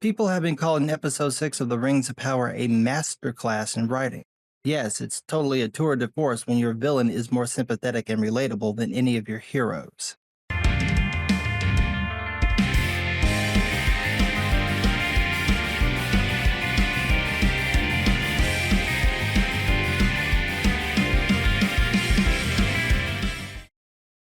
People have been calling episode 6 of The Rings of Power a masterclass in writing. Yes, it's totally a tour de force when your villain is more sympathetic and relatable than any of your heroes.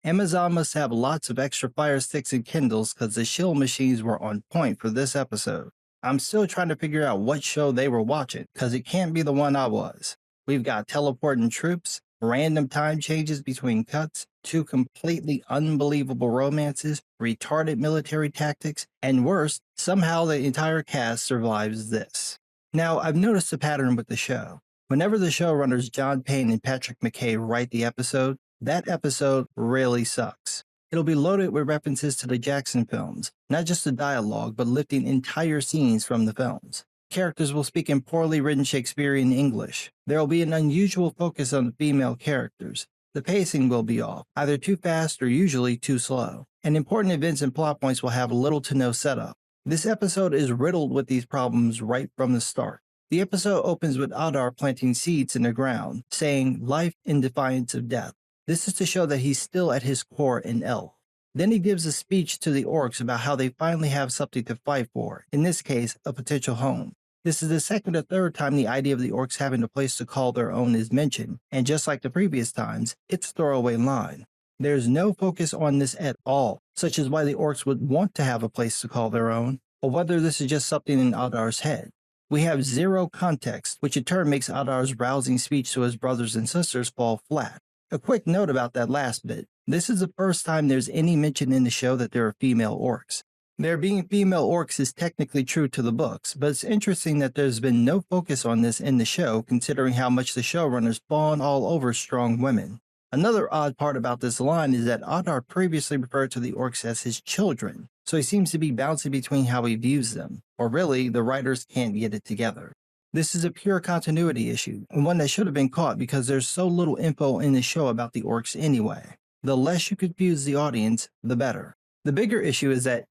Amazon must have lots of extra fire sticks and Kindles because the shield machines were on point for this episode. I'm still trying to figure out what show they were watching because it can't be the one I was. We've got teleporting troops, random time changes between cuts, two completely unbelievable romances, retarded military tactics, and worse, somehow the entire cast survives this. Now, I've noticed a pattern with the show. Whenever the showrunners John Payne and Patrick McKay write the episode, that episode really sucks. It'll be loaded with references to the Jackson films, not just the dialogue, but lifting entire scenes from the films. Characters will speak in poorly written Shakespearean English. There will be an unusual focus on the female characters. The pacing will be off, either too fast or usually too slow. And important events and plot points will have little to no setup. This episode is riddled with these problems right from the start. The episode opens with Adar planting seeds in the ground, saying, "Life in defiance of death." This is to show that he's still at his core an elf. Then he gives a speech to the orcs about how they finally have something to fight for, in this case, a potential home. This is the second or third time the idea of the orcs having a place to call their own is mentioned, and just like the previous times, it's a throwaway line. There's no focus on this at all, such as why the orcs would want to have a place to call their own, or whether this is just something in Adar's head. We have zero context, which in turn makes Adar's rousing speech to his brothers and sisters fall flat. A quick note about that last bit. This is the first time there's any mention in the show that there are female orcs. There being female orcs is technically true to the books, but it's interesting that there's been no focus on this in the show considering how much the showrunners fawn all over strong women. Another odd part about this line is that Adar previously referred to the orcs as his children, so he seems to be bouncing between how he views them, or really, the writers can't get it together. This is a pure continuity issue, and one that should have been caught because there's so little info in the show about the orcs anyway. The less you confuse the audience, the better. The bigger issue is that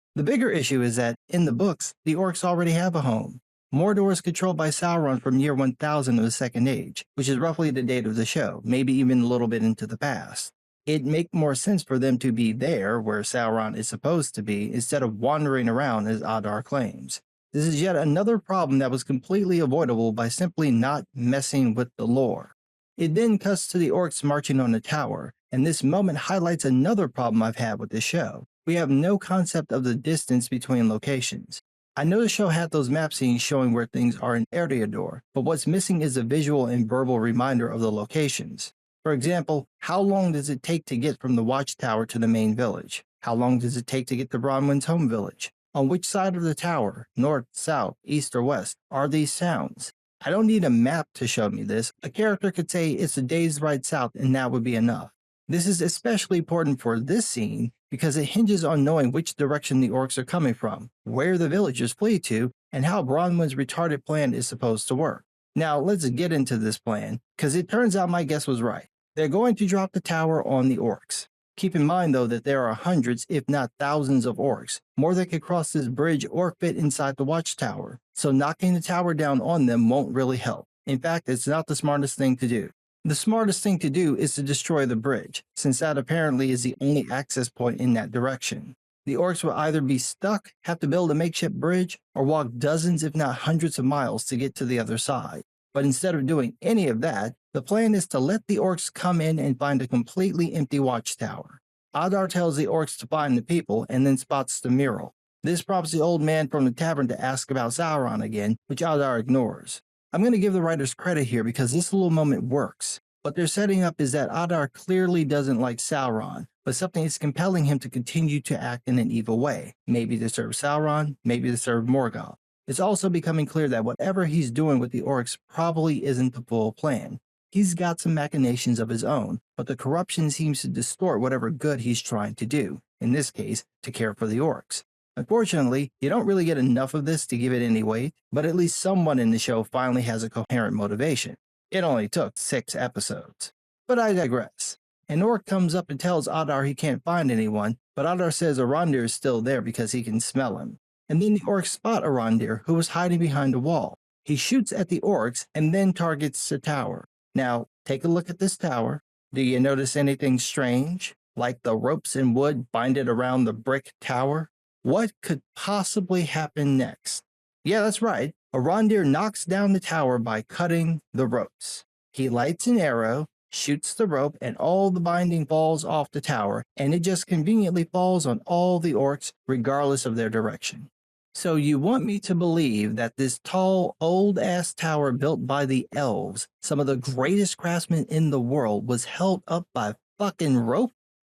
in the books, the orcs already have a home. Mordor is controlled by Sauron from year 1000 of the Second Age, which is roughly the date of the show, maybe even a little bit into the past. It'd make more sense for them to be there, where Sauron is supposed to be, instead of wandering around as Adar claims. This is yet another problem that was completely avoidable by simply not messing with the lore. It then cuts to the orcs marching on the tower, and this moment highlights another problem I've had with the show. We have no concept of the distance between locations. I know the show had those map scenes showing where things are in Eriador, but what's missing is a visual and verbal reminder of the locations. For example, how long does it take to get from the watchtower to the main village? How long does it take to get to Bronwyn's home village? On which side of the tower, north, south, east, or west, are these sounds? I don't need a map to show me this. A character could say it's a day's ride south and that would be enough. This is especially important for this scene because it hinges on knowing which direction the orcs are coming from, where the villagers flee to, and how Bronwyn's retarded plan is supposed to work. Now let's get into this plan, because it turns out my guess was right. They're going to drop the tower on the orcs. Keep in mind, though, that there are hundreds, if not thousands of orcs, more that could cross this bridge or fit inside the watchtower, so knocking the tower down on them won't really help. In fact, it's not the smartest thing to do. The smartest thing to do is to destroy the bridge, since that apparently is the only access point in that direction. The orcs will either be stuck, have to build a makeshift bridge, or walk dozens if not hundreds of miles to get to the other side. But instead of doing any of that, the plan is to let the orcs come in and find a completely empty watchtower. Adar tells the orcs to find the people and then spots the mural. This prompts the old man from the tavern to ask about Sauron again, which Adar ignores. I'm going to give the writers credit here because this little moment works. What they're setting up is that Adar clearly doesn't like Sauron, but something is compelling him to continue to act in an evil way, maybe to serve Sauron, maybe to serve Morgoth. It's also becoming clear that whatever he's doing with the orcs probably isn't the full plan. He's got some machinations of his own, but the corruption seems to distort whatever good he's trying to do, in this case, to care for the orcs. Unfortunately, you don't really get enough of this to give it any weight, but at least someone in the show finally has a coherent motivation. It only took 6 episodes. But I digress. An orc comes up and tells Adar he can't find anyone, but Adar says Arondir is still there because he can smell him. and then the orcs spot Arondir, who was hiding behind a wall. He shoots at the orcs and then targets the tower. Now, take a look at this tower. Do you notice anything strange, like the ropes and wood binded around the brick tower? What could possibly happen next? Yeah, that's right. Arondir knocks down the tower by cutting the ropes. He lights an arrow, shoots the rope, and all the binding falls off the tower, and it just conveniently falls on all the orcs, regardless of their direction. So you want me to believe that this tall, old-ass tower built by the elves, some of the greatest craftsmen in the world, was held up by fucking rope?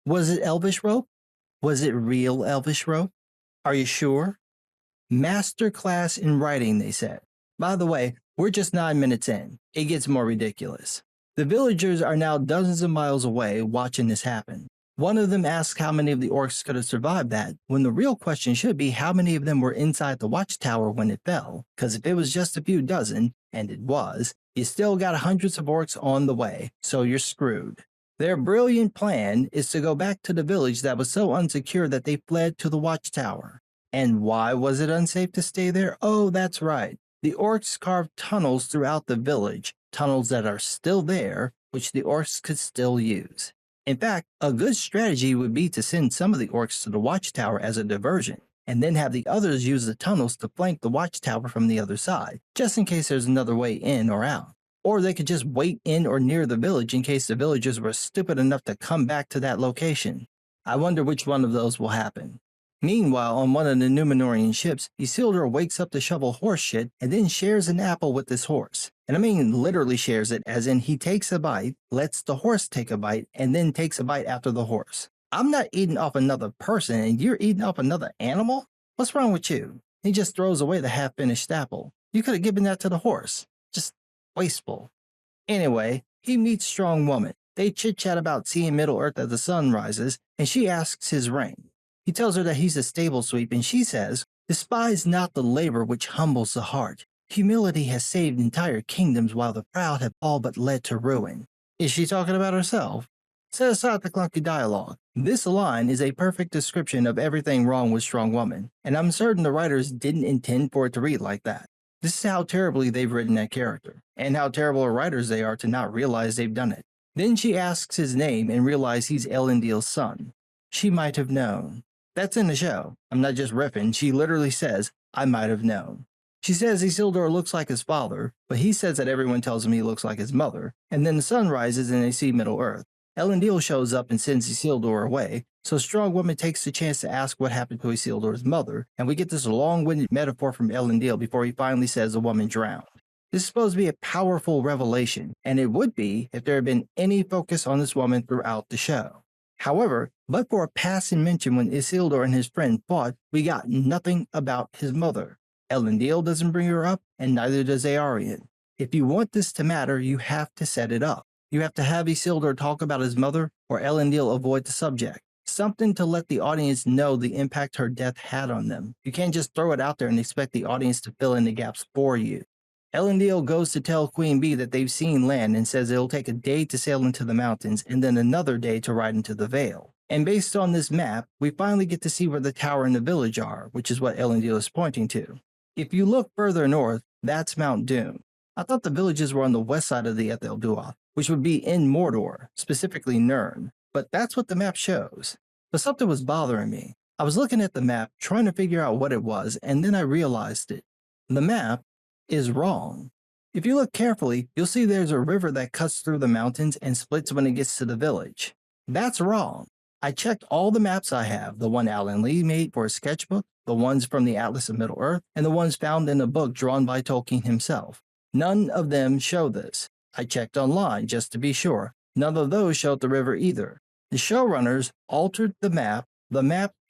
Was it elvish rope? Was it real elvish rope? Are you sure? Masterclass in writing, they said. By the way, we're just 9 minutes in. It gets more ridiculous. The villagers are now dozens of miles away watching this happen. One of them asks how many of the orcs could have survived that, when the real question should be how many of them were inside the watchtower when it fell, because if it was just a few dozen, and it was, you still got hundreds of orcs on the way, so you're screwed. Their brilliant plan is to go back to the village that was so unsecure that they fled to the watchtower. And why was it unsafe to stay there? Oh, that's right. The orcs carved tunnels throughout the village, tunnels that are still there, which the orcs could still use. In fact, a good strategy would be to send some of the orcs to the watchtower as a diversion, and then have the others use the tunnels to flank the watchtower from the other side, just in case there's another way in or out. Or they could just wait in or near the village in case the villagers were stupid enough to come back to that location. I wonder which one of those will happen. Meanwhile, on one of the Numenorian ships, Isildur wakes up to shovel horse shit and then shares an apple with this horse. And I mean literally shares it, as in he takes a bite, lets the horse take a bite, and then takes a bite after the horse. I'm not eating off another person and you're eating off another animal? What's wrong with you? He just throws away the half-finished apple. You could have given that to the horse. Just wasteful. Anyway, he meets Strong Woman. They chit-chat about seeing Middle-earth as the sun rises, and she asks his rank. He tells her that he's a stable sweep, and she says, "Despise not the labor which humbles the heart. Humility has saved entire kingdoms while the proud have all but led to ruin." Is she talking about herself? Set aside the clunky dialogue. This line is a perfect description of everything wrong with Strong Woman, and I'm certain the writers didn't intend for it to read like that. This is how terribly they've written that character, and how terrible writers they are to not realize they've done it. Then she asks his name and realizes he's Elendil's son. She might have known. That's in the show. I'm not just riffing. She literally says, "I might have known." She says Isildur looks like his father, but he says that everyone tells him he looks like his mother, and then the sun rises and they see Middle-earth. Elendil shows up and sends Isildur away, so Strong Woman takes the chance to ask what happened to Isildur's mother, and we get this long-winded metaphor from Elendil before he finally says the woman drowned. This is supposed to be a powerful revelation, and it would be if there had been any focus on this woman throughout the show. However, but for a passing mention when Isildur and his friend fought, we got nothing about his mother. Elendil doesn't bring her up, and neither does Aarion. If you want this to matter, you have to set it up. You have to have Isildur talk about his mother, or Elendil avoid the subject. Something to let the audience know the impact her death had on them. You can't just throw it out there and expect the audience to fill in the gaps for you. Elendil goes to tell Queen Bee that they've seen land and says it'll take a day to sail into the mountains and then another day to ride into the Vale. And based on this map, we finally get to see where the tower and the village are, which is what Elendil is pointing to. If you look further north, that's Mount Doom. I thought the villages were on the west side of the Ethel Duath, which would be in Mordor, specifically Nirn, but that's what the map shows. But something was bothering me. I was looking at the map, trying to figure out what it was, and then I realized it. The map is wrong. If you look carefully, you'll see there's a river that cuts through the mountains and splits when it gets to the village. That's wrong. I checked all the maps I have, the one Alan Lee made for his sketchbook, the ones from the Atlas of Middle-earth, and the ones found in a book drawn by Tolkien himself. None of them show this. I checked online just to be sure. None of those showed the river either. The showrunners altered the map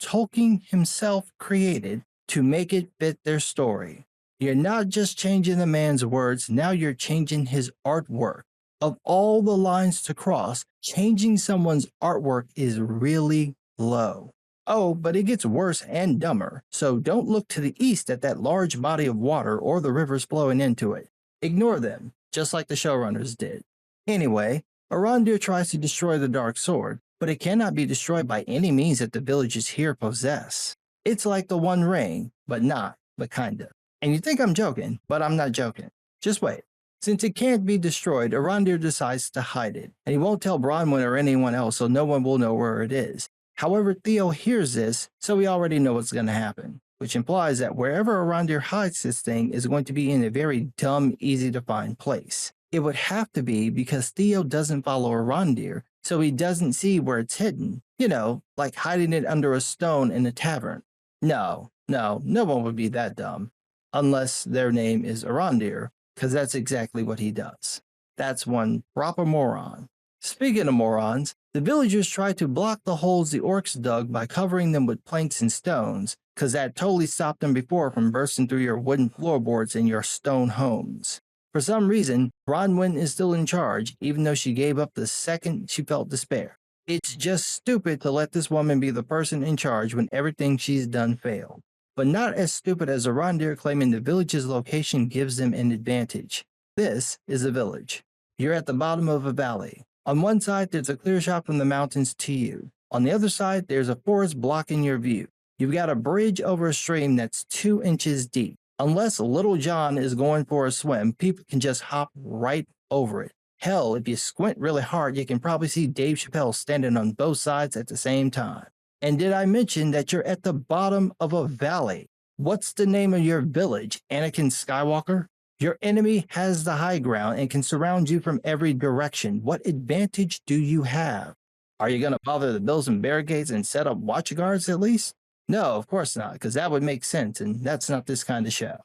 Tolkien himself created, to make it fit their story. You're not just changing the man's words, now you're changing his artwork. Of all the lines to cross, changing someone's artwork is really low. Oh, but it gets worse and dumber, so don't look to the east at that large body of water or the rivers flowing into it. Ignore them, just like the showrunners did. Anyway, Arondir tries to destroy the Dark Sword, but it cannot be destroyed by any means that the villages here possess. It's like the One Ring, but not, but kinda. And you think I'm joking, but I'm not joking. Just wait. Since it can't be destroyed, Arondir decides to hide it, and he won't tell Bronwyn or anyone else so no one will know where it is. However, Theo hears this, so we already know what's going to happen, which implies that wherever Arondir hides this thing is going to be in a very dumb, easy to find place. It would have to be because Theo doesn't follow Arondir, so he doesn't see where it's hidden. You know, like hiding it under a stone in a tavern. No one would be that dumb. Unless their name is Arondir, because that's exactly what he does. That's one proper moron. Speaking of morons, the villagers try to block the holes the orcs dug by covering them with planks and stones, because that totally stopped them before from bursting through your wooden floorboards in your stone homes. For some reason, Bronwyn is still in charge, even though she gave up the second she felt despair. It's just stupid to let this woman be the person in charge when everything she's done failed. But not as stupid as Arondir claiming the village's location gives them an advantage. This is a village. You're at the bottom of a valley. On one side, there's a clear shot from the mountains to you. On the other side, there's a forest blocking your view. You've got a bridge over a stream that's 2 inches deep. Unless Little John is going for a swim, people can just hop right over it. Hell, if you squint really hard, you can probably see Dave Chappelle standing on both sides at the same time. And did I mention that you're at the bottom of a valley? What's the name of your village, Anakin Skywalker? Your enemy has the high ground and can surround you from every direction. What advantage do you have? Are you going to bother to build some barricades and set up watch guards at least? No, of course not, because that would make sense, and that's not this kind of show.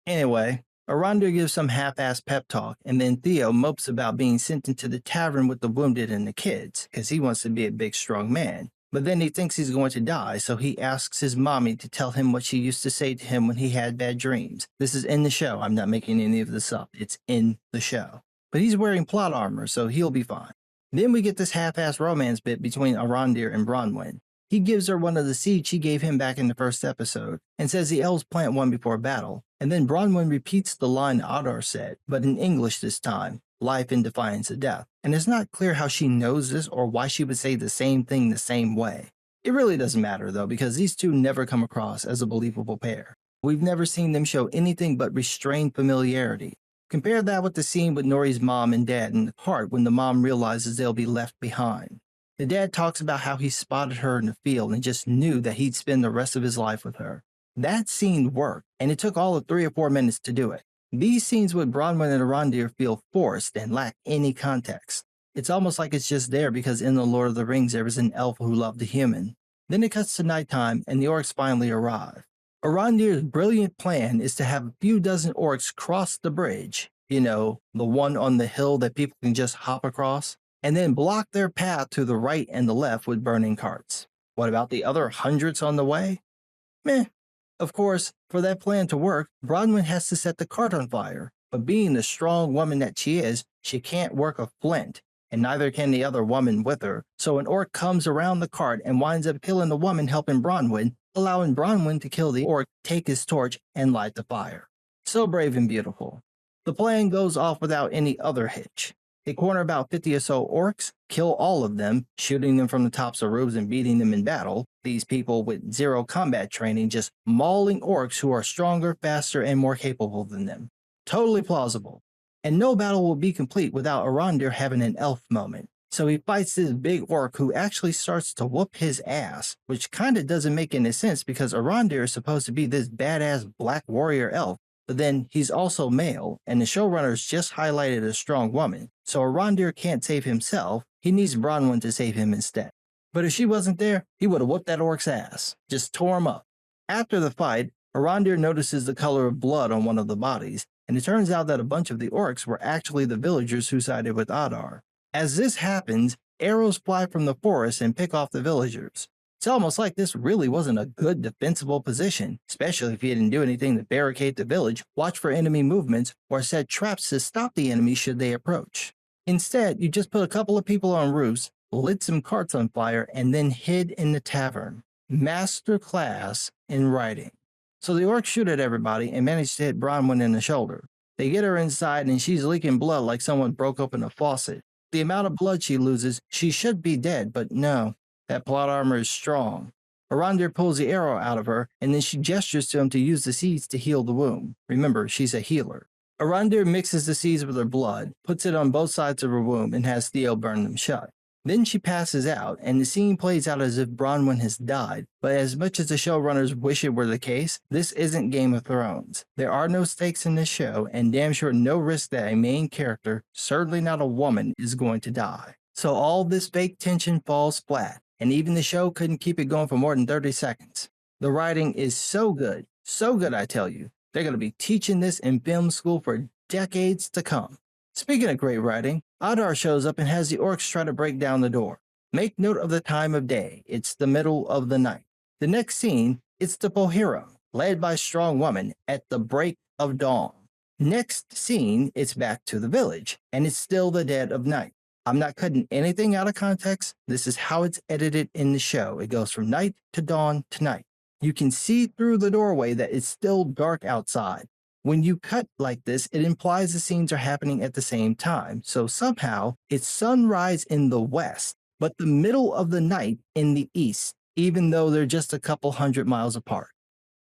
Anyway, Arondir gives some half-assed pep talk, and then Theo mopes about being sent into the tavern with the wounded and the kids, because he wants to be a big, strong man. But then he thinks he's going to die, so he asks his mommy to tell him what she used to say to him when he had bad dreams. This is in the show. I'm not making any of this up. It's in the show. But he's wearing plot armor, so he'll be fine. Then we get this half-assed romance bit between Arondir and Bronwyn. He gives her one of the seeds she gave him back in the first episode, and says the elves plant one before battle, and then Bronwyn repeats the line Adar said, but in English this time, life in defiance of death, and it's not clear how she knows this or why she would say the same thing the same way. It really doesn't matter though, because these two never come across as a believable pair. We've never seen them show anything but restrained familiarity. Compare that with the scene with Nori's mom and dad in the cart when the mom realizes they'll be left behind. The dad talks about how he spotted her in the field and just knew that he'd spend the rest of his life with her. That scene worked, and it took all of 3 or 4 minutes to do it. These scenes with Bronwyn and Arondir feel forced and lack any context. It's almost like it's just there because in The Lord of the Rings there was an elf who loved a human. Then it cuts to nighttime and the orcs finally arrive. Arondir's brilliant plan is to have a few dozen orcs cross the bridge, you know, the one on the hill that people can just hop across, and then block their path to the right and the left with burning carts. What about the other hundreds on the way? Meh. Of course, for that plan to work, Bronwyn has to set the cart on fire, but being the strong woman that she is, she can't work a flint, and neither can the other woman with her, so an orc comes around the cart and winds up killing the woman helping Bronwyn, allowing Bronwyn to kill the orc, take his torch, and light the fire. So brave and beautiful. The plan goes off without any other hitch. They corner about 50 or so orcs, kill all of them, shooting them from the tops of roofs and beating them in battle. These people with zero combat training just mauling orcs who are stronger, faster, and more capable than them. Totally plausible. And no battle will be complete without Arondir having an elf moment. So he fights this big orc who actually starts to whoop his ass, which kinda doesn't make any sense because Arondir is supposed to be this badass black warrior elf. But then he's also male, and the showrunners just highlighted a strong woman, so Arondir can't save himself, he needs Bronwyn to save him instead. But if she wasn't there, he would have whooped that orc's ass, just tore him up. After the fight, Arondir notices the color of blood on one of the bodies, and it turns out that a bunch of the orcs were actually the villagers who sided with Adar. As this happens, arrows fly from the forest and pick off the villagers. It's almost like this really wasn't a good defensible position, especially if you didn't do anything to barricade the village, watch for enemy movements, or set traps to stop the enemy should they approach. Instead, you just put a couple of people on roofs, lit some carts on fire, and then hid in the tavern. Master class in writing. So the orcs shoot at everybody and manage to hit Bronwyn in the shoulder. They get her inside and she's leaking blood like someone broke open a faucet. The amount of blood she loses, she should be dead, but no. That plot armor is strong. Arondir pulls the arrow out of her, and then she gestures to him to use the seeds to heal the wound. Remember, she's a healer. Arondir mixes the seeds with her blood, puts it on both sides of her womb, and has Theo burn them shut. Then she passes out, and the scene plays out as if Bronwyn has died. But as much as the showrunners wish it were the case, this isn't Game of Thrones. There are no stakes in this show, and damn sure no risk that a main character, certainly not a woman, is going to die. So all this fake tension falls flat, and even the show couldn't keep it going for more than 30 seconds. The writing is so good I tell you. They're going to be teaching this in film school for decades to come. Speaking of great writing, Adar shows up and has the orcs try to break down the door. Make note of the time of day. It's the middle of the night. The next scene, it's the Bohiram, led by Strong Woman, at the break of dawn. Next scene, it's back to the village, and it's still the dead of night. I'm not cutting anything out of context. This is how it's edited in the show. It goes from night to dawn to night. You can see through the doorway that it's still dark outside. When you cut like this, it implies the scenes are happening at the same time. So somehow, it's sunrise in the west, but the middle of the night in the east, even though they're just a couple 100 miles apart.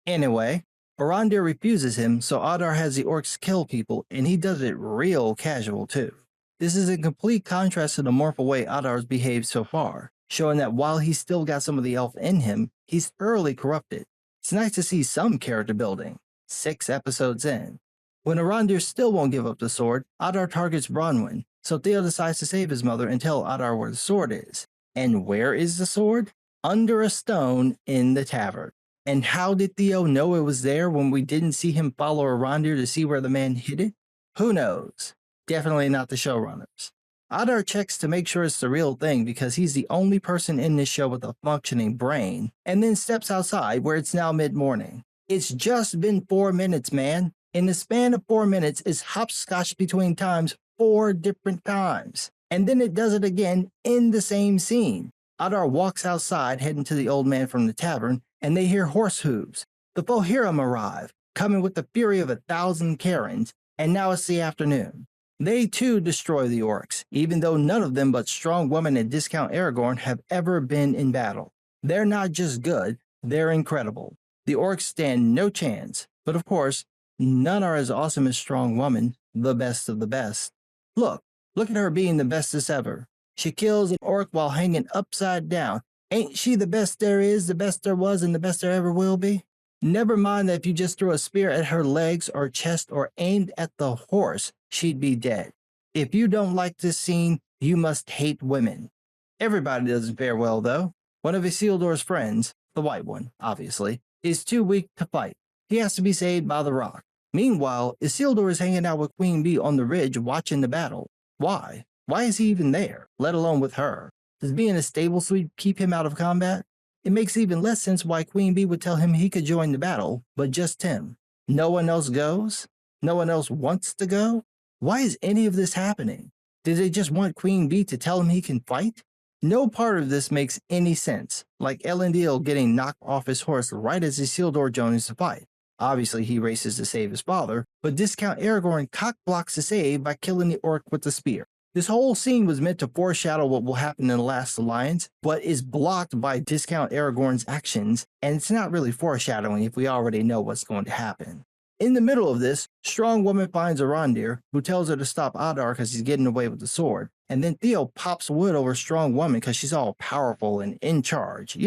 Anyway, Arondir refuses him, so Adar has the orcs kill people, and he does it real casual too. This is in complete contrast to the mournful way Adar's behaved so far, showing that while he's still got some of the elf in him, he's thoroughly corrupted. It's nice to see some character building. 6 episodes in. When Arondir still won't give up the sword, Adar targets Bronwyn, so Theo decides to save his mother and tell Adar where the sword is. And where is the sword? Under a stone in the tavern. And how did Theo know it was there when we didn't see him follow Arondir to see where the man hid it? Who knows? Definitely not the showrunners. Adar checks to make sure it's the real thing because he's the only person in this show with a functioning brain, and then steps outside where it's now mid-morning. It's just been 4 minutes, man. In the span of 4 minutes, it's hopscotch between times 4 different times. And then it does it again in the same scene. Adar walks outside, heading to the old man from the tavern, and they hear horse hooves. The Bohiram arrive, coming with the fury of 1,000 Karens, and now it's the afternoon. They too destroy the orcs, even though none of them but Strong Woman and Discount Aragorn have ever been in battle. They're not just good, they're incredible. The orcs stand no chance, but of course, none are as awesome as Strong Woman, the best of the best. Look at her being the bestest ever. She kills an orc while hanging upside down. Ain't she the best there is, the best there was, and the best there ever will be? Never mind that if you just threw a spear at her legs or chest or aimed at the horse, she'd be dead. If you don't like this scene, you must hate women. Everybody doesn't fare well, though. One of Isildur's friends, the white one, obviously, is too weak to fight. He has to be saved by the rock. Meanwhile, Isildur is hanging out with Queen Bee on the ridge watching the battle. Why? Why is he even there, let alone with her? Does being a stable sweep keep him out of combat? It makes even less sense why Queen Bee would tell him he could join the battle, but just him. No one else goes? No one else wants to go? Why is any of this happening? Did they just want Queen Bee to tell him he can fight? No part of this makes any sense, like Elendil getting knocked off his horse right as Isildur joins the fight. Obviously, he races to save his father, but Discount Aragorn cock-blocks the save by killing the orc with the spear. This whole scene was meant to foreshadow what will happen in the Last Alliance, but is blocked by Discount Aragorn's actions, and it's not really foreshadowing if we already know what's going to happen. In the middle of this, Strong Woman finds Arondir, who tells her to stop Adar because he's getting away with the sword, and then Theo pops wood over Strong Woman because she's all powerful and in charge,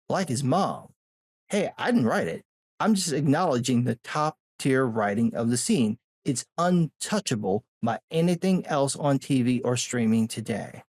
like his mom. Hey, I didn't write it. I'm just acknowledging the top-tier writing of the scene. It's untouchable by anything else on TV or streaming today.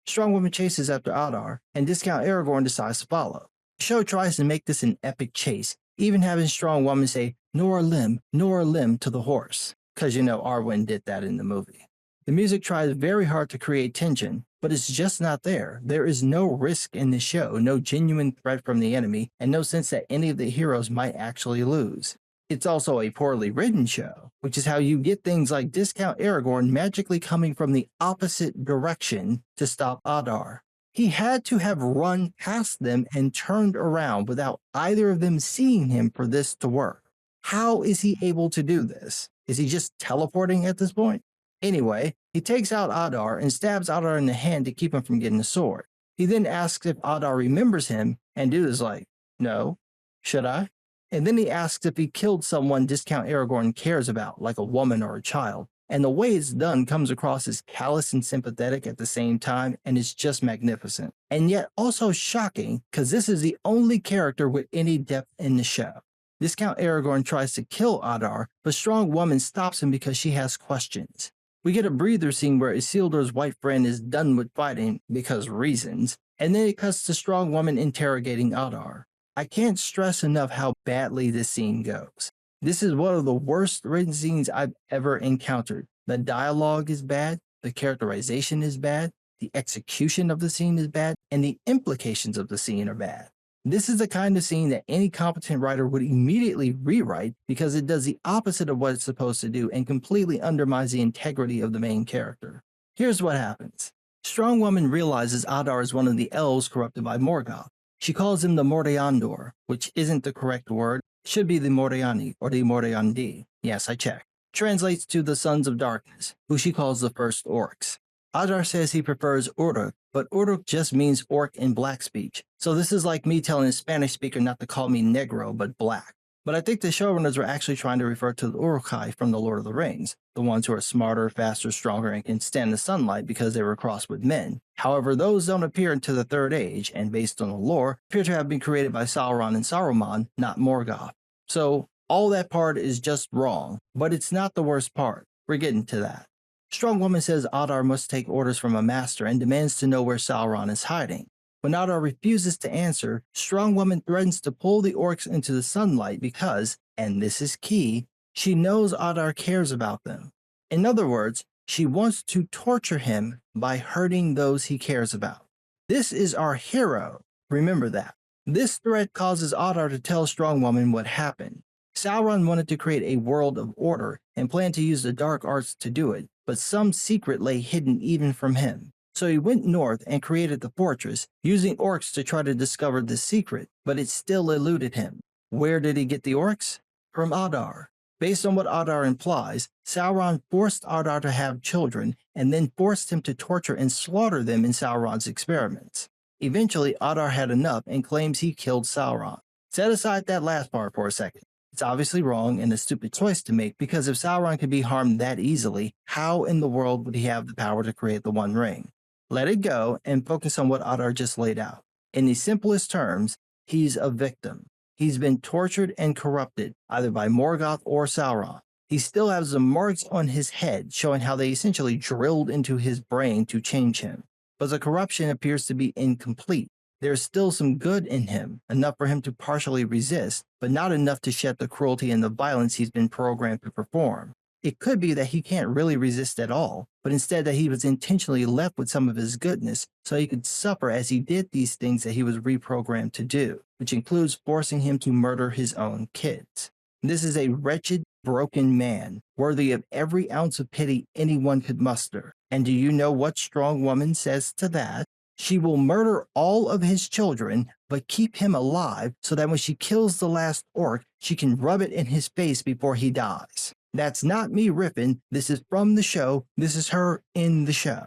Strong Woman chases after Adar, and Discount Aragorn decides to follow. The show tries to make this an epic chase, even having Strong Woman say, nor a limb to the horse. Because Arwen did that in the movie. The music tries very hard to create tension, but it's just not there. There is no risk in the show, no genuine threat from the enemy, and no sense that any of the heroes might actually lose. It's also a poorly written show, which is how you get things like Discount Aragorn magically coming from the opposite direction to stop Adar. He had to have run past them and turned around without either of them seeing him for this to work. How is he able to do this? Is he just teleporting at this point? Anyway, he takes out Adar and stabs Adar in the hand to keep him from getting the sword. He then asks if Adar remembers him, and dude is like, No. Should I? And then he asks if he killed someone Discount Aragorn cares about, like a woman or a child. And the way it's done comes across as callous and sympathetic at the same time, and it's just magnificent. And yet also shocking, because this is the only character with any depth in the show. Discount Aragorn tries to kill Adar, but Strong Woman stops him because she has questions. We get a breather scene where Isildur's white friend is done with fighting because reasons, and then it cuts to Strong Woman interrogating Adar. I can't stress enough how badly this scene goes. This is one of the worst written scenes I've ever encountered. The dialogue is bad, the characterization is bad, the execution of the scene is bad, and the implications of the scene are bad. This is the kind of scene that any competent writer would immediately rewrite because it does the opposite of what it's supposed to do and completely undermines the integrity of the main character. Here's what happens. Strong Woman realizes Adar is one of the elves corrupted by Morgoth. She calls him the Mordayandor, which isn't the correct word. It should be the Mordayani or the Mordayandi. Yes, I checked. Translates to the Sons of Darkness, who she calls the first orcs. Adar says he prefers Uruk, but Uruk just means orc in black speech. So this is like me telling a Spanish speaker not to call me negro, but black. But I think the showrunners were actually trying to refer to the Uruk-hai from The Lord of the Rings, the ones who are smarter, faster, stronger, and can stand the sunlight because they were crossed with men. However, those don't appear until the Third Age, and based on the lore, appear to have been created by Sauron and Saruman, not Morgoth. So, all that part is just wrong, but it's not the worst part. We're getting to that. Strong Woman says Adar must take orders from a master and demands to know where Sauron is hiding. When Adar refuses to answer, Strong Woman threatens to pull the orcs into the sunlight because, and this is key, she knows Adar cares about them. In other words, she wants to torture him by hurting those he cares about. This is our hero. Remember that. This threat causes Adar to tell Strong Woman what happened. Sauron wanted to create a world of order and planned to use the dark arts to do it, but some secret lay hidden even from him. So he went north and created the fortress, using orcs to try to discover the secret, but it still eluded him. Where did he get the orcs? From Adar. Based on what Adar implies, Sauron forced Adar to have children and then forced him to torture and slaughter them in Sauron's experiments. Eventually, Adar had enough and claims he killed Sauron. Set aside that last part for a second. It's obviously wrong and a stupid choice to make because if Sauron could be harmed that easily, how in the world would he have the power to create the One Ring? Let it go and focus on what Adar just laid out. In the simplest terms, he's a victim. He's been tortured and corrupted, either by Morgoth or Sauron. He still has the marks on his head showing how they essentially drilled into his brain to change him. But the corruption appears to be incomplete. There's still some good in him, enough for him to partially resist, but not enough to shed the cruelty and the violence he's been programmed to perform. It could be that he can't really resist at all, but instead that he was intentionally left with some of his goodness so he could suffer as he did these things that he was reprogrammed to do, which includes forcing him to murder his own kids. This is a wretched, broken man, worthy of every ounce of pity anyone could muster. And do you know what Strong Woman says to that? She will murder all of his children, but keep him alive so that when she kills the last orc, she can rub it in his face before he dies. That's not me riffing. This is from the show. This is her in the show.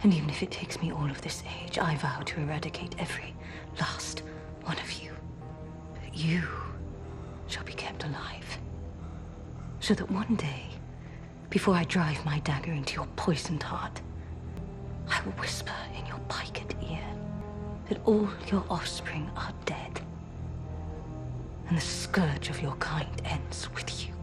And even if it takes me all of this age, I vow to eradicate every last one of you. But you shall be kept alive. So that one day, before I drive my dagger into your poisoned heart, I will whisper in your piked ear that all your offspring are dead. And the scourge of your kind ends with you.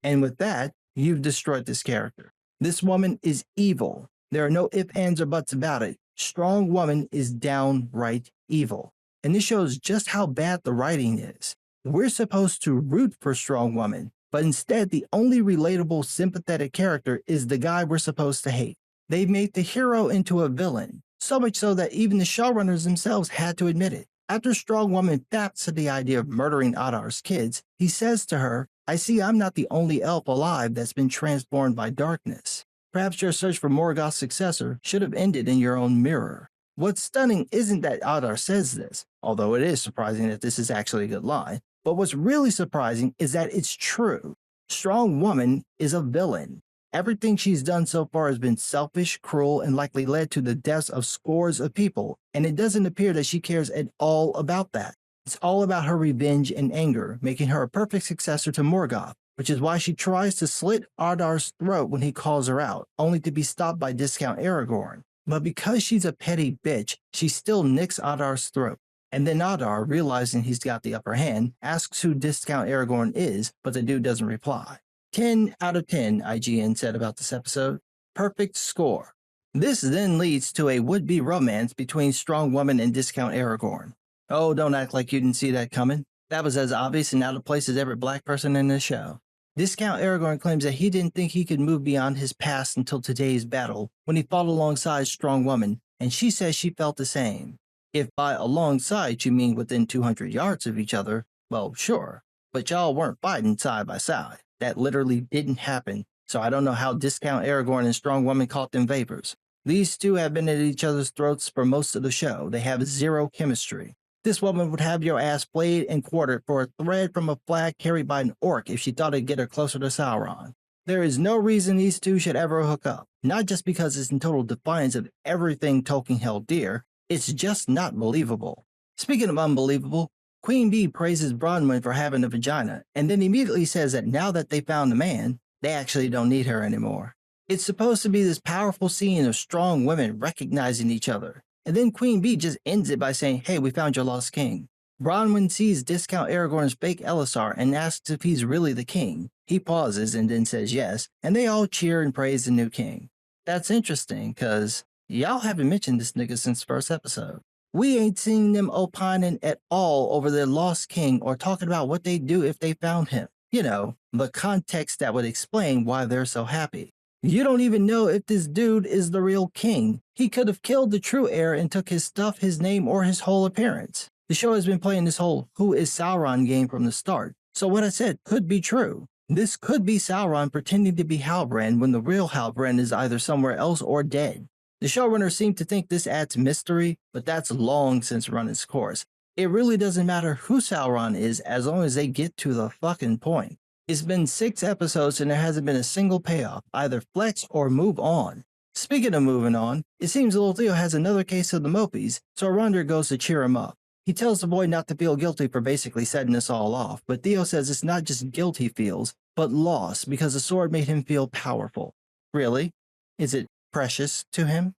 And with that, you've destroyed this character. This woman is evil. There are no ifs, ands, or buts about it. Strong Woman is downright evil. And this shows just how bad the writing is. We're supposed to root for Strong Woman, but instead the only relatable, sympathetic character is the guy we're supposed to hate. They made the hero into a villain, so much so that even the showrunners themselves had to admit it. After Strong Woman faps at the idea of murdering Adar's kids, he says to her, "I see I'm not the only elf alive that's been transformed by darkness. Perhaps your search for Morgoth's successor should have ended in your own mirror." What's stunning isn't that Adar says this, although it is surprising that this is actually a good line, but what's really surprising is that it's true. Strong Woman is a villain. Everything she's done so far has been selfish, cruel, and likely led to the deaths of scores of people, and it doesn't appear that she cares at all about that. It's all about her revenge and anger, making her a perfect successor to Morgoth, which is why she tries to slit Adar's throat when he calls her out, only to be stopped by Discount Aragorn. But because she's a petty bitch, she still nicks Adar's throat. And then Adar, realizing he's got the upper hand, asks who Discount Aragorn is, but the dude doesn't reply. 10 out of 10, IGN said about this episode. Perfect score. This then leads to a would-be romance between Strong Woman and Discount Aragorn. Oh, don't act like you didn't see that coming. That was as obvious and out of place as every black person in this show. Discount Aragorn claims that he didn't think he could move beyond his past until today's battle, when he fought alongside Strong Woman, and she says she felt the same. If by alongside you mean within 200 yards of each other, well, sure. But y'all weren't fighting side by side. That literally didn't happen, so I don't know how Discount Aragorn and Strong Woman caught them vapors. These two have been at each other's throats for most of the show. They have zero chemistry. This woman would have your ass flayed and quartered for a thread from a flag carried by an orc if she thought it'd get her closer to Sauron. There is no reason these two should ever hook up, not just because it's in total defiance of everything Tolkien held dear, it's just not believable. Speaking of unbelievable, Queen Bee praises Bronwyn for having a vagina, and then immediately says that now that they found a man, they actually don't need her anymore. It's supposed to be this powerful scene of strong women recognizing each other. And then Queen Bee just ends it by saying, hey, we found your lost king. Bronwyn sees Discount Aragorn's fake Elisar and asks if he's really the king. He pauses and then says yes, and they all cheer and praise the new king. That's interesting, because y'all haven't mentioned this nigga since the first episode. We ain't seen them opining at all over their lost king or talking about what they'd do if they found him. You know, the context that would explain why they're so happy. You don't even know if this dude is the real king. He could have killed the true heir and took his stuff, his name, or his whole appearance. The show has been playing this whole who is Sauron game from the start, so what I said could be true. This could be Sauron pretending to be Halbrand when the real Halbrand is either somewhere else or dead. The showrunners seem to think this adds mystery, but that's long since run its course. It really doesn't matter who Sauron is as long as they get to the fucking point. It's been 6 episodes and there hasn't been a single payoff, either flex or move on. Speaking of moving on, it seems little Theo has another case of the mopies, so Arondir goes to cheer him up. He tells the boy not to feel guilty for basically setting this all off, but Theo says it's not just guilt he feels, but loss because the sword made him feel powerful. Really? Is it precious to him?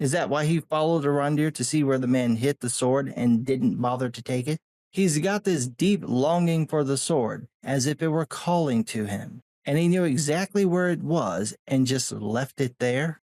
Is that why he followed Arondir to see where the man hit the sword and didn't bother to take it? He's got this deep longing for the sword, as if it were calling to him, and he knew exactly where it was and just left it there.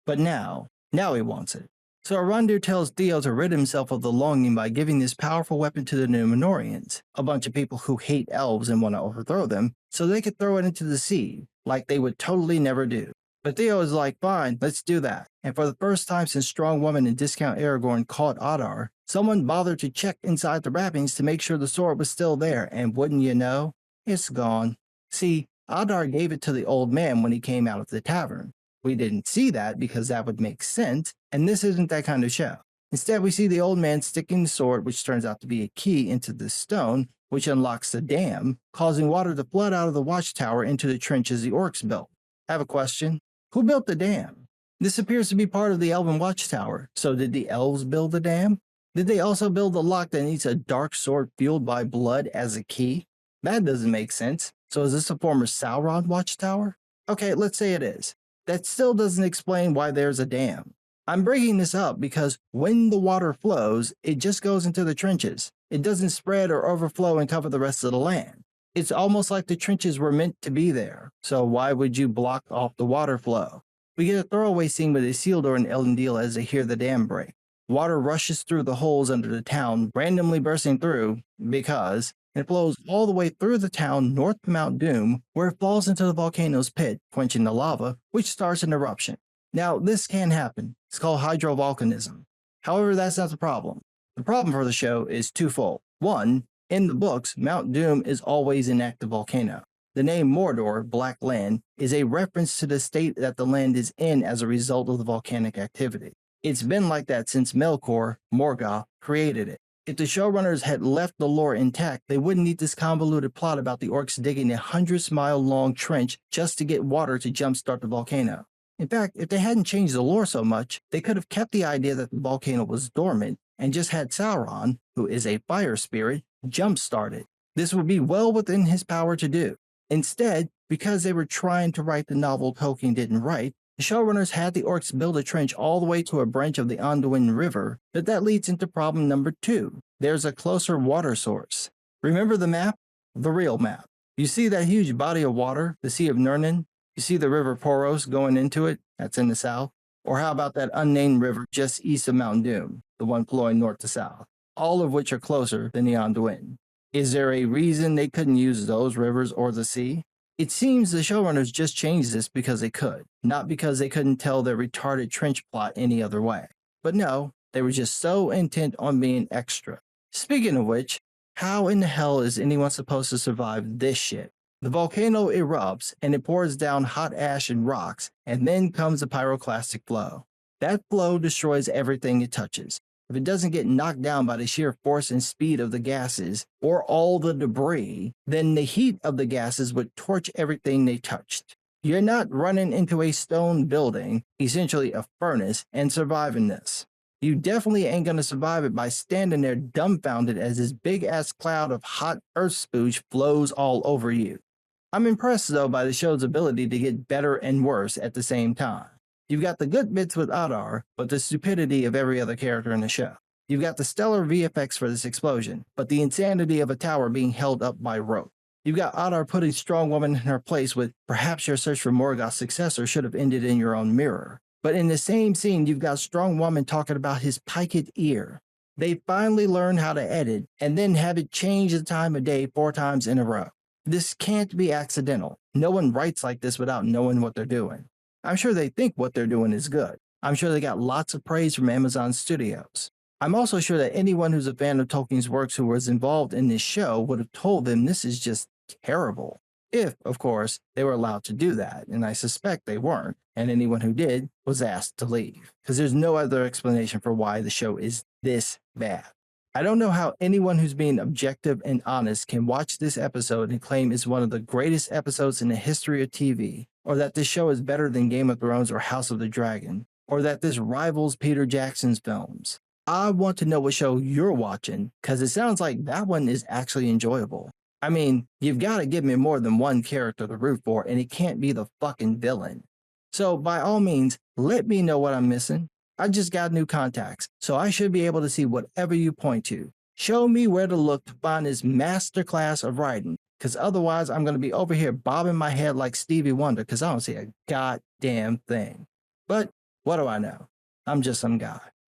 But now he wants it. So Arondir tells Theo to rid himself of the longing by giving this powerful weapon to the Númenóreans, a bunch of people who hate elves and want to overthrow them, so they could throw it into the sea, like they would totally never do. But Theo is like, fine, let's do that. And for the first time since Strong Woman and Discount Aragorn caught Adar, someone bothered to check inside the wrappings to make sure the sword was still there, and wouldn't you know, it's gone. See, Adar gave it to the old man when he came out of the tavern. We didn't see that because that would make sense, and this isn't that kind of show. Instead, we see the old man sticking the sword, which turns out to be a key, into the stone, which unlocks the dam, causing water to flood out of the watchtower into the trenches the orcs built. I have a question. Who built the dam? This appears to be part of the Elven Watchtower, so did the elves build the dam? Did they also build the lock that needs a dark sword fueled by blood as a key? That doesn't make sense. So is this a former Sauron Watchtower? Okay, let's say it is. That still doesn't explain why there's a dam. I'm bringing this up because when the water flows, it just goes into the trenches. It doesn't spread or overflow and cover the rest of the land. It's almost like the trenches were meant to be there, so why would you block off the water flow? We get a throwaway scene with Isildur and Elendil as they hear the dam break. Water rushes through the holes under the town, randomly bursting through, because it flows all the way through the town north to Mount Doom, where it falls into the volcano's pit, quenching the lava, which starts an eruption. Now, this can happen. It's called hydrovolcanism. However, that's not the problem. The problem for the show is twofold. One, in the books, Mount Doom is always an active volcano. The name Mordor, Black Land, is a reference to the state that the land is in as a result of the volcanic activity. It's been like that since Melkor, Morgoth, created it. If the showrunners had left the lore intact, they wouldn't need this convoluted plot about the orcs digging a 100-mile-long trench just to get water to jumpstart the volcano. In fact, if they hadn't changed the lore so much, they could have kept the idea that the volcano was dormant and just had Sauron, who is a fire spirit, jump started. This would be well within his power to do. Instead, because they were trying to write the novel Tolkien didn't write, the showrunners had the orcs build a trench all the way to a branch of the Anduin River, but that leads into problem number 2. There's a closer water source. Remember the map? The real map. You see that huge body of water, the Sea of Nurnen? You see the River Poros going into it? That's in the south. Or how about that unnamed river just east of Mount Doom, the one flowing north to south? All of which are closer than the Anduin. Is there a reason they couldn't use those rivers or the sea? It seems the showrunners just changed this because they could, not because they couldn't tell their retarded trench plot any other way. But no, they were just so intent on being extra. Speaking of which, how in the hell is anyone supposed to survive this shit? The volcano erupts and it pours down hot ash and rocks, and then comes a pyroclastic flow. That flow destroys everything it touches. If it doesn't get knocked down by the sheer force and speed of the gases or all the debris, then the heat of the gases would torch everything they touched. You're not running into a stone building, essentially a furnace, and surviving this. You definitely ain't gonna survive it by standing there dumbfounded as this big ass cloud of hot earth spooge flows all over you. I'm impressed though by the show's ability to get better and worse at the same time. You've got the good bits with Adar, but the stupidity of every other character in the show. You've got the stellar VFX for this explosion, but the insanity of a tower being held up by rope. You've got Adar putting Strong Woman in her place with perhaps your search for Morgoth's successor should have ended in your own mirror. But in the same scene, you've got Strong Woman talking about his piked ear. They finally learn how to edit and then have it change the time of day 4 times in a row. This can't be accidental. No one writes like this without knowing what they're doing. I'm sure they think what they're doing is good. I'm sure they got lots of praise from Amazon Studios. I'm also sure that anyone who's a fan of Tolkien's works who was involved in this show would have told them this is just terrible. If, of course, they were allowed to do that, and I suspect they weren't, and anyone who did was asked to leave, because there's no other explanation for why the show is this bad. I don't know how anyone who's being objective and honest can watch this episode and claim it's one of the greatest episodes in the history of TV, or that this show is better than Game of Thrones or House of the Dragon, or that this rivals Peter Jackson's films. I want to know what show you're watching, because it sounds like that one is actually enjoyable. I mean, you've got to give me more than one character to root for, and it can't be the fucking villain. So by all means, let me know what I'm missing. I just got new contacts, so I should be able to see whatever you point to. Show me where to look to find this masterclass of writing, because otherwise I'm going to be over here bobbing my head like Stevie Wonder because I don't see a goddamn thing. But what do I know? I'm just some guy.